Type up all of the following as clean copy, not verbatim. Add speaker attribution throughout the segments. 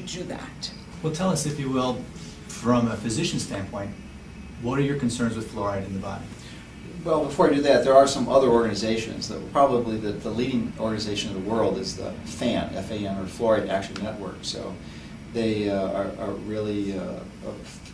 Speaker 1: do that.
Speaker 2: Well, tell us, if you will, from a physician standpoint, what are your concerns with fluoride in the body?
Speaker 3: Well, before I do that, there are some other organizations that probably the leading organization in the world is the FAN, F-A-N, or Fluoride Action Network. So they are really a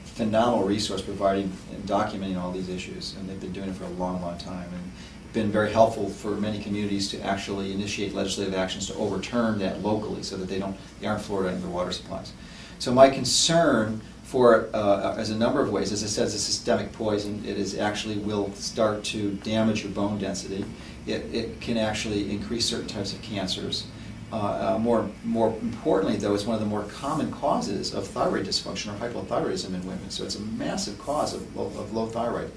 Speaker 3: phenomenal resource providing and documenting all these issues, and they've been doing it for a long, long time, and been very helpful for many communities to actually initiate legislative actions to overturn that locally so that they aren't fluoridating their water supplies. So my concern for, as a number of ways, as I said, it's a systemic poison. It is actually will start to damage your bone density. It can actually increase certain types of cancers. More importantly, though, it's one of the more common causes of thyroid dysfunction or hypothyroidism in women. So it's a massive cause of low thyroid.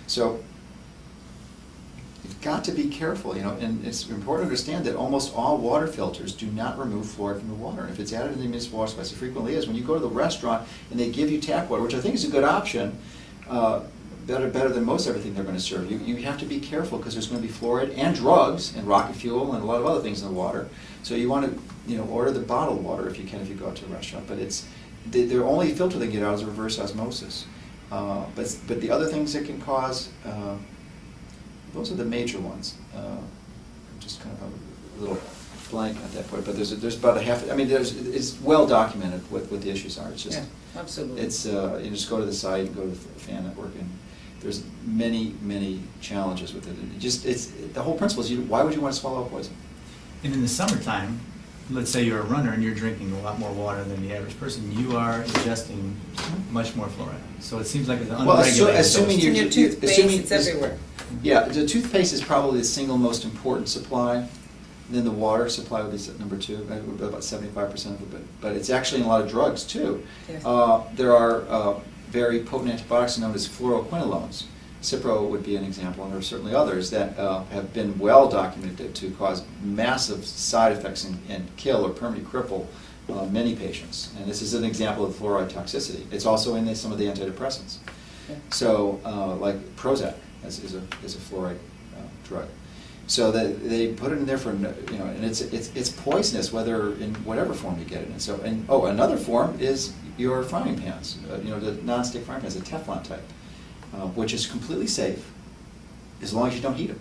Speaker 3: So you've got to be careful, and it's important to understand that almost all water filters do not remove fluoride from the water. And if it's added in the municipal water supply, as it frequently is, when you go to the restaurant and they give you tap water, which I think is a good option, better than most everything they're going to serve, you have to be careful because there's going to be fluoride and drugs and rocket fuel and a lot of other things in the water. So you want to order the bottled water if you can, if you go out to a restaurant. But the only filter they get out is reverse osmosis. But the other things that can cause those are the major ones. I'm just kind of a little blank at that point, but there's about a half. I mean, it's well documented what the issues are. It's just
Speaker 1: absolutely.
Speaker 3: It's you just go to the site and go to the FAN network, and there's many challenges with it. It's the whole principle is why would you want to swallow a poison?
Speaker 2: And in the summertime, let's say you're a runner and you're drinking a lot more water than the average person, you are ingesting much more fluoride. So it seems like it's an unregulated
Speaker 3: assuming
Speaker 2: dose.
Speaker 1: your toothpaste, it's everywhere.
Speaker 3: Yeah, the toothpaste is probably the single most important supply. Then the water supply would be number 2, would be about 75% of it. But it's actually in a lot of drugs too.
Speaker 1: Yes.
Speaker 3: There are very potent antibiotics known as fluoroquinolones. Cipro would be an example, and there are certainly others that have been well documented to cause massive side effects and kill or permanently cripple many patients. And this is an example of fluoride toxicity. It's also in some of the antidepressants.
Speaker 1: Yeah.
Speaker 3: So, like Prozac is a fluoride drug. So they put it in there for and it's poisonous whether in whatever form you get it in. So another form is your frying pans. The non-stick frying pans, the Teflon type. Which is completely safe as long as you don't heat them.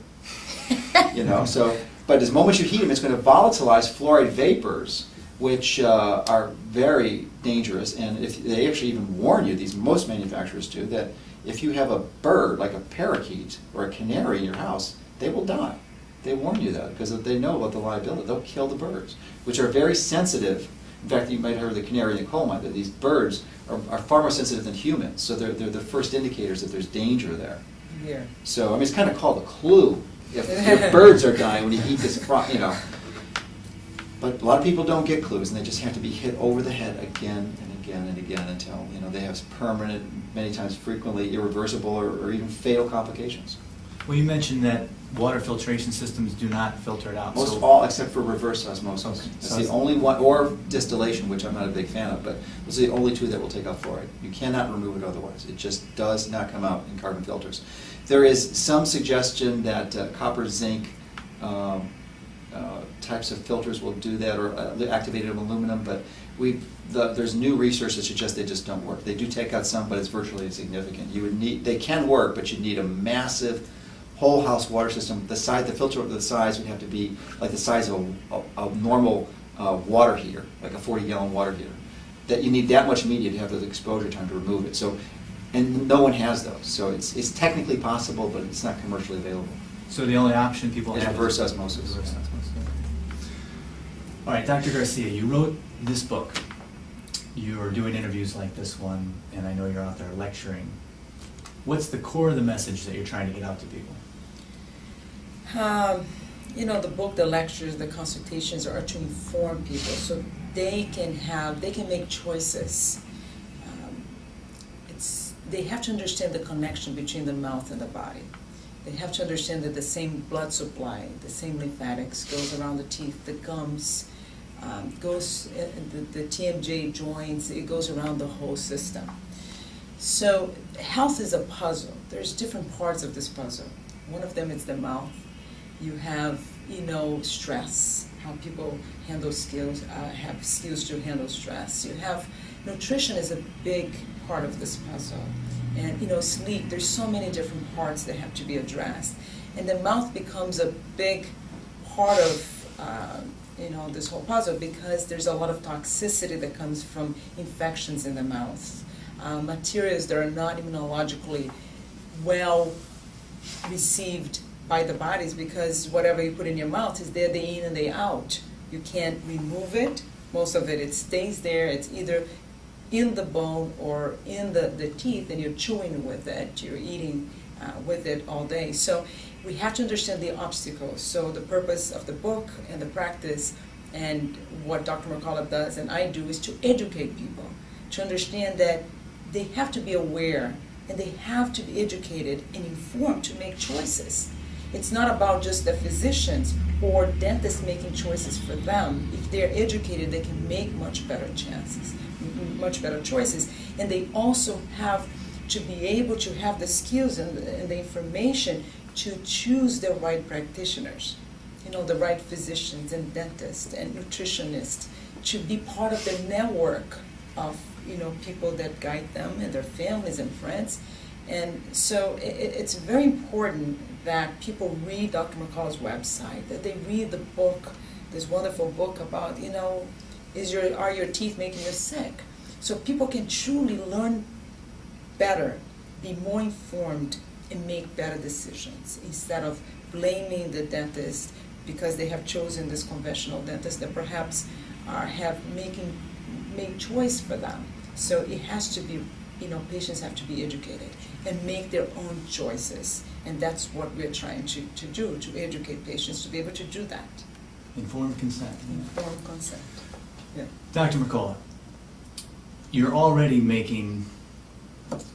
Speaker 3: But as moment you heat them, it's going to volatilize fluoride vapors, which are very dangerous. And if they actually even warn you, most manufacturers do, that if you have a bird, like a parakeet or a canary in your house, they will die. They warn you that because they know about the liability. They'll kill the birds, which are very sensitive. In fact, you might have heard of the canary in the coal mine, that these birds are far more sensitive than humans. So they're the first indicators that there's danger there.
Speaker 1: Yeah.
Speaker 3: So, it's kind of called a clue if your birds are dying when you eat this, But a lot of people don't get clues, and they just have to be hit over the head again and again and again until, they have permanent, many times frequently irreversible or even fatal complications.
Speaker 2: Well, you mentioned that water filtration systems do not filter it out.
Speaker 3: Most all except for reverse osmosis. That's the only one, or distillation, which I'm not a big fan of, but those are the only two that will take out fluoride. You cannot remove it otherwise. It just does not come out in carbon filters. There is some suggestion that copper, zinc types of filters will do that, or activated aluminum, but there's new research that suggests they just don't work. They do take out some, but it's virtually insignificant. They can work, but you'd need a massive whole house water system. The filter of the size would have to be like the size of a normal water heater, like a 40-gallon water heater. That you need that much media to have the exposure time to remove it. So, and no one has those. So it's technically possible, but it's not commercially available.
Speaker 2: So the only option people have
Speaker 3: is reverse osmosis.
Speaker 2: All right, Dr. Garcia, you wrote this book. You're doing interviews like this one, and I know you're out there lecturing. What's the core of the message that you're trying to get out to people?
Speaker 1: The book, the lectures, the consultations are to inform people so they can make choices. They have to understand the connection between the mouth and the body. They have to understand that the same blood supply, the same lymphatics goes around the teeth, the gums, the TMJ joints, it goes around the whole system. So health is a puzzle. There's different parts of this puzzle. One of them is the mouth. You have stress, how people handle skills, have skills to handle stress. You have nutrition is a big part of this puzzle. And sleep, there's so many different parts that have to be addressed. And the mouth becomes a big part of this whole puzzle, because there's a lot of toxicity that comes from infections in the mouth. Materials that are not immunologically well received by the bodies, because whatever you put in your mouth is there day in and day out. You can't remove it. Most of it stays there. It's either in the bone or in the teeth, and you're chewing with it, you're eating with it all day. So we have to understand the obstacles. So the purpose of the book and the practice and what Dr. Mercola does and I do is to educate people, to understand that they have to be aware and they have to be educated and informed to make choices. It's not about just the physicians or dentists making choices for them. If they're educated, they can make much better choices. And they also have to be able to have the skills and the information to choose the right practitioners, the right physicians and dentists and nutritionists, to be part of the network of people that guide them and their families and friends. And so it's very important that people read Dr. Mercola's website, that they read the book, this wonderful book about, are your teeth making you sick? So people can truly learn better, be more informed, and make better decisions, instead of blaming the dentist because they have chosen this conventional dentist that perhaps have made choice for them. So it has to be, patients have to be educated and make their own choices. And that's what we're trying to do, to educate patients to be able to do that.
Speaker 2: Informed consent.
Speaker 1: Informed consent. Yeah.
Speaker 2: Dr. Mercola, you're already making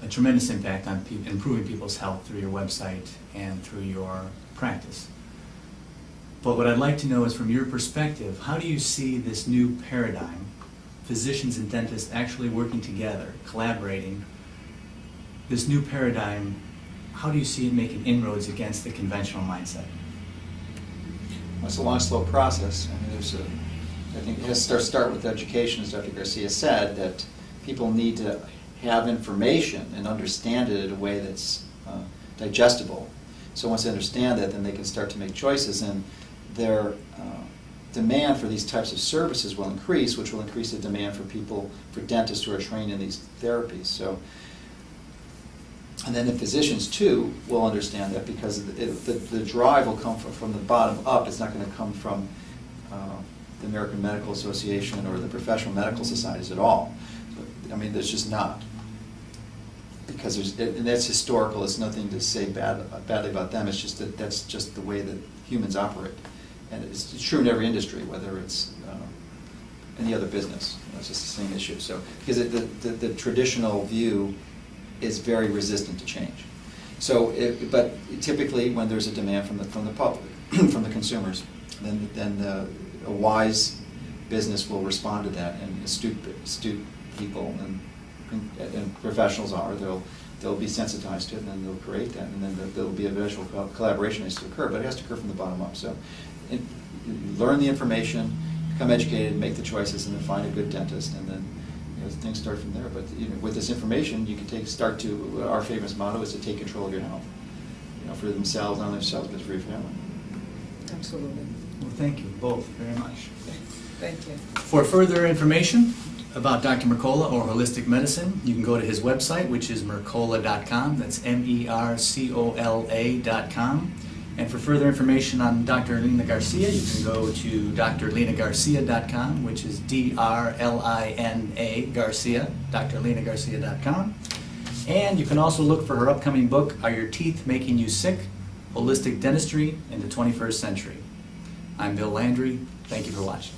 Speaker 2: a tremendous impact on improving people's health through your website and through your practice. But what I'd like to know is, from your perspective, how do you see this new paradigm, physicians and dentists actually working together, collaborating, this new paradigm, how do you see it making inroads against the conventional mindset?
Speaker 3: Well, it's a long, slow process. I mean, I think it has to start with education, as Dr. Garcia said, that people need to have information and understand it in a way that's digestible. So once they understand that, then they can start to make choices, and their demand for these types of services will increase, which will increase the demand for dentists who are trained in these therapies. So, and then the physicians too will understand that, because the drive will come from the bottom up. It's not going to come from the American Medical Association or the professional medical societies at all. So, I mean, there's just not. Because and that's historical. It's nothing to say badly about them. It's just that that's just the way that humans operate. And it's true in every industry, whether it's any other business. It's just the same issue. So, because the traditional view is very resistant to change. So, but typically when there's a demand from the public, from the consumers, then a wise business will respond to that, and astute people and professionals they'll be sensitized to it, and then they'll create that, and then there'll be eventual collaboration has to occur, but it has to occur from the bottom up. So, learn the information, become educated, make the choices, and then find a good dentist, and then things start from there. But with this information, you can start to. Our famous motto is to take control of your health, for themselves, not only themselves, but for your family.
Speaker 1: Absolutely.
Speaker 2: Well, thank you both very much.
Speaker 1: Thank you.
Speaker 2: For further information about Dr. Mercola or holistic medicine, you can go to his website, which is mercola.com. That's MERCOLA.com. And for further information on Dr. Lina Garcia, you can go to drlinagarcia.com, which is DRLINA Garcia, drlinagarcia.com. And you can also look for her upcoming book, Are Your Teeth Making You Sick? Holistic Dentistry in the 21st Century. I'm Bill Landry. Thank you for watching.